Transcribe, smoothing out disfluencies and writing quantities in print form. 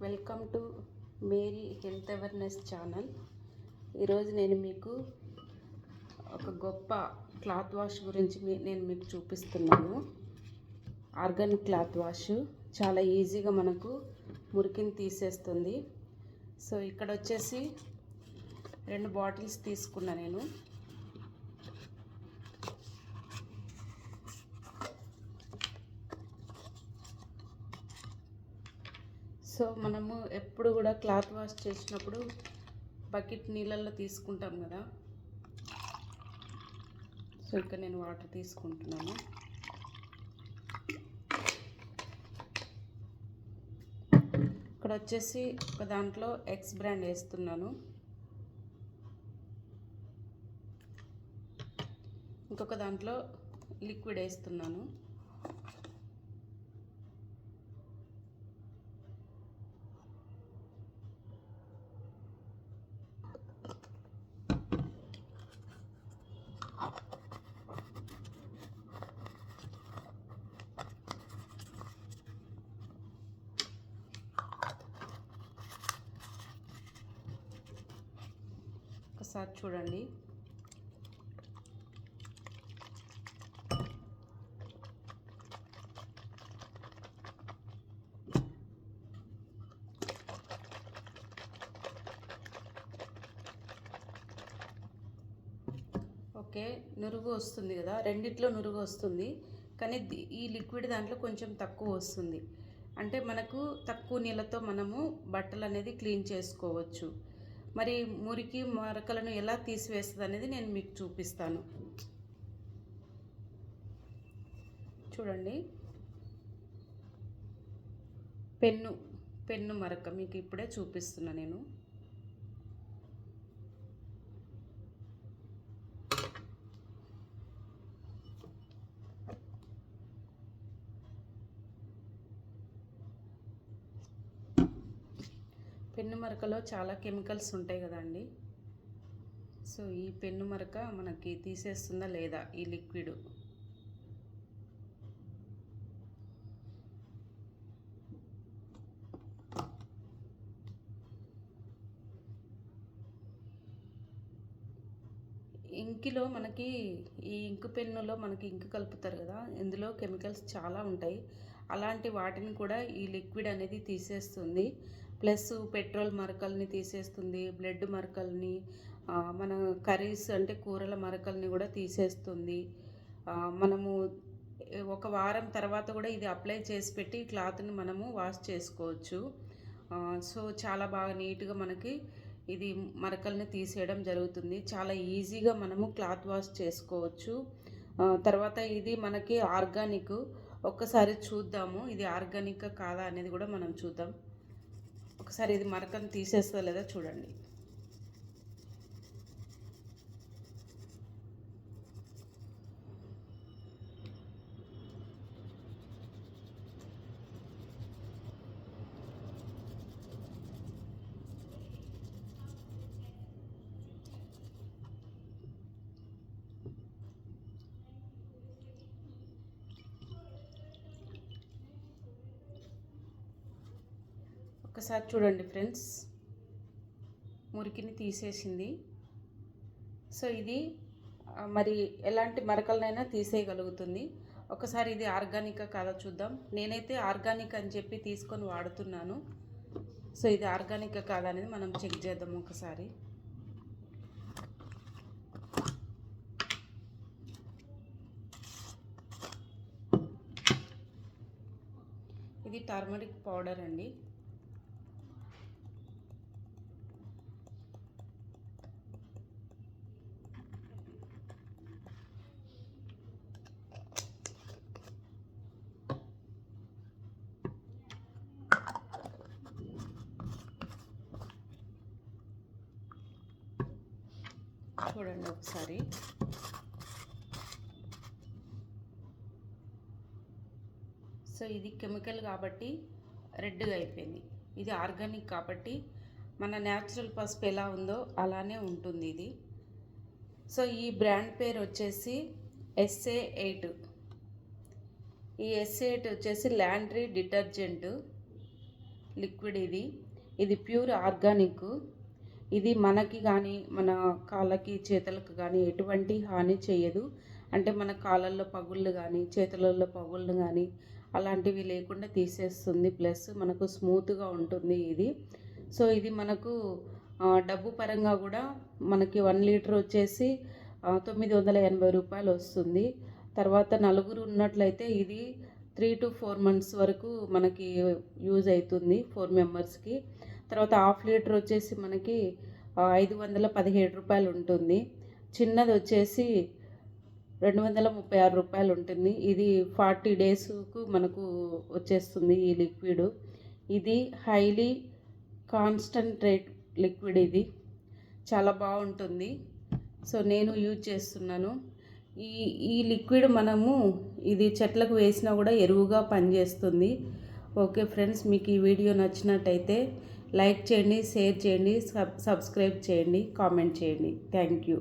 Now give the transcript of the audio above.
Welcome to Meri health awareness channel. ఈరోజు నేను మీకు ఒక గొప్ప క్లాత్ వాష్ గురించి నేను మీకు చూపిస్తున్నాను. ఆర్గానిక్ క్లాత్ వాష్ చాలా ఈజీగా మనకు మురికిని తీసేస్తుంది. సో ఇక్కడ వచ్చేసి 2 బాటిల్స్ తీసుకున్నా నేను. సో మనము ఎప్పుడు కూడా క్లాత్ వాష్ చేసినప్పుడు బకెట్ నీళ్ళల్లో తీసుకుంటాం కదా. సో ఇక్కడ నేను వాటర్ తీసుకుంటున్నాను. ఇక్కడ వచ్చేసి ఒక దాంట్లో ఎక్స్ బ్రాండ్ వేస్తున్నాను, ఇంకొక దాంట్లో లిక్విడ్ వేస్తున్నాను. ఒకసారి చూడండి. ఓకే, నురుగు వస్తుంది కదా, రెండిట్లో నురుగు వస్తుంది, కానీ ఈ లిక్విడ్ దాంట్లో కొంచెం తక్కువ వస్తుంది. అంటే మనకు తక్కువ నీళ్ళతో మనము బట్టలు అనేది క్లీన్ చేసుకోవచ్చు. మరి మురికి మరకలను ఎలా తీసివేస్తుంది అనేది నేను మీకు చూపిస్తాను. చూడండి, పెన్ను మరక మీకు ఇప్పుడే చూపిస్తున్నా నేను. పెన్ను మరకలో చాలా కెమికల్స్ ఉంటాయి కదండి. సో ఈ పెన్ను మరక మనకి తీసేస్తుందా లేదా ఈ లిక్విడ్. ఇంకిలో మనకి ఈ ఇంకు పెన్నులో మనకి ఇంకు కలుపుతారు కదా, ఇందులో కెమికల్స్ చాలా ఉంటాయి. అలాంటి వాటిని కూడా ఈ లిక్విడ్ అనేది తీసేస్తుంది. ప్లస్ పెట్రోల్ మరకల్ని తీసేస్తుంది, బ్లడ్ మరకల్ని, మన కర్రీస్ అంటే కూరల మరకల్ని కూడా తీసేస్తుంది. మనము ఒక వారం తర్వాత కూడా ఇది అప్లై చేసి పెట్టి క్లాత్ని మనము వాష్ చేసుకోవచ్చు. సో చాలా బాగా నీట్గా మనకి ఇది మరకల్ని తీసేయడం జరుగుతుంది. చాలా ఈజీగా మనము క్లాత్ వాష్ చేసుకోవచ్చు. తర్వాత ఇది మనకి ఆర్గానిక్. ఒక్కసారి చూద్దాము ఇది ఆర్గానిక్ కాదా అనేది కూడా మనం చూద్దాం. ఒకసారి ఇది మరకను తీసేస్తా లేదా చూడండి. ఒకసారి చూడండి ఫ్రెండ్స్, మురికిని తీసేసింది. సో ఇది మరి ఎలాంటి మరకలనైనా తీసేయగలుగుతుంది. ఒకసారి ఇది ఆర్గానికా కాదా చూద్దాం. నేనైతే ఆర్గానిక్ అని చెప్పి తీసుకొని వాడుతున్నాను. సో ఇది ఆర్గానికా కాదా అనేది మనం చెక్ చేద్దాం ఒకసారి. ఇది టర్మరిక్ పౌడర్ అండి. చూడండి ఒకసారి. సో ఇది కెమికల్ కాబట్టి రెడ్గా అయిపోయింది. ఇది ఆర్గానిక్ కాబట్టి మన న్యాచురల్ పసుపు ఎలా ఉందో అలానే ఉంటుంది ఇది. సో ఈ బ్రాండ్ పేరు వచ్చేసి SA8. ఈ SA8 వచ్చేసి లాండ్రీ డిటర్జెంట్. లిక్విడ్ ఇది ప్యూర్ ఆర్గానిక్. ఇది మనకి కానీ మన కాళ్ళకి చేతులకు కానీ ఎటువంటి హాని చేయదు. అంటే మన కాళ్ళల్లో పగుళ్ళు కానీ చేతులలో పగుళ్ళు కానీ అలాంటివి లేకుండా తీసేస్తుంది. ప్లస్ మనకు స్మూత్గా ఉంటుంది ఇది. సో ఇది మనకు డబ్బు పరంగా కూడా మనకి 1 లీటర్ వచ్చేసి 980 రూపాయలు వస్తుంది. తర్వాత నలుగురు ఉన్నట్లయితే ఇది 3 to 4 months వరకు మనకి యూజ్ అవుతుంది 4 మెంబర్స్కి. తర్వాత హాఫ్ లీటర్ వచ్చేసి మనకి 517 రూపాయలు ఉంటుంది. చిన్నది వచ్చేసి 236 రూపాయలు ఉంటుంది. ఇది 40 డేస్కు మనకు వచ్చేస్తుంది ఈ లిక్విడ్. ఇది హైలీ కాన్సంట్రేట్ లిక్విడ్. ఇది చాలా బాగుంటుంది. సో నేను యూజ్ చేస్తున్నాను. ఈ లిక్విడ్ మనము ఇది చెట్లకు వేసినా కూడా ఎరువుగా పనిచేస్తుంది. ఓకే ఫ్రెండ్స్, మీకు ఈ వీడియో నచ్చినట్టయితే లైక్ చేయండి, షేర్ చేయండి, సబ్స్క్రైబ్ చేయండి, కామెంట్ చేయండి. Thank you.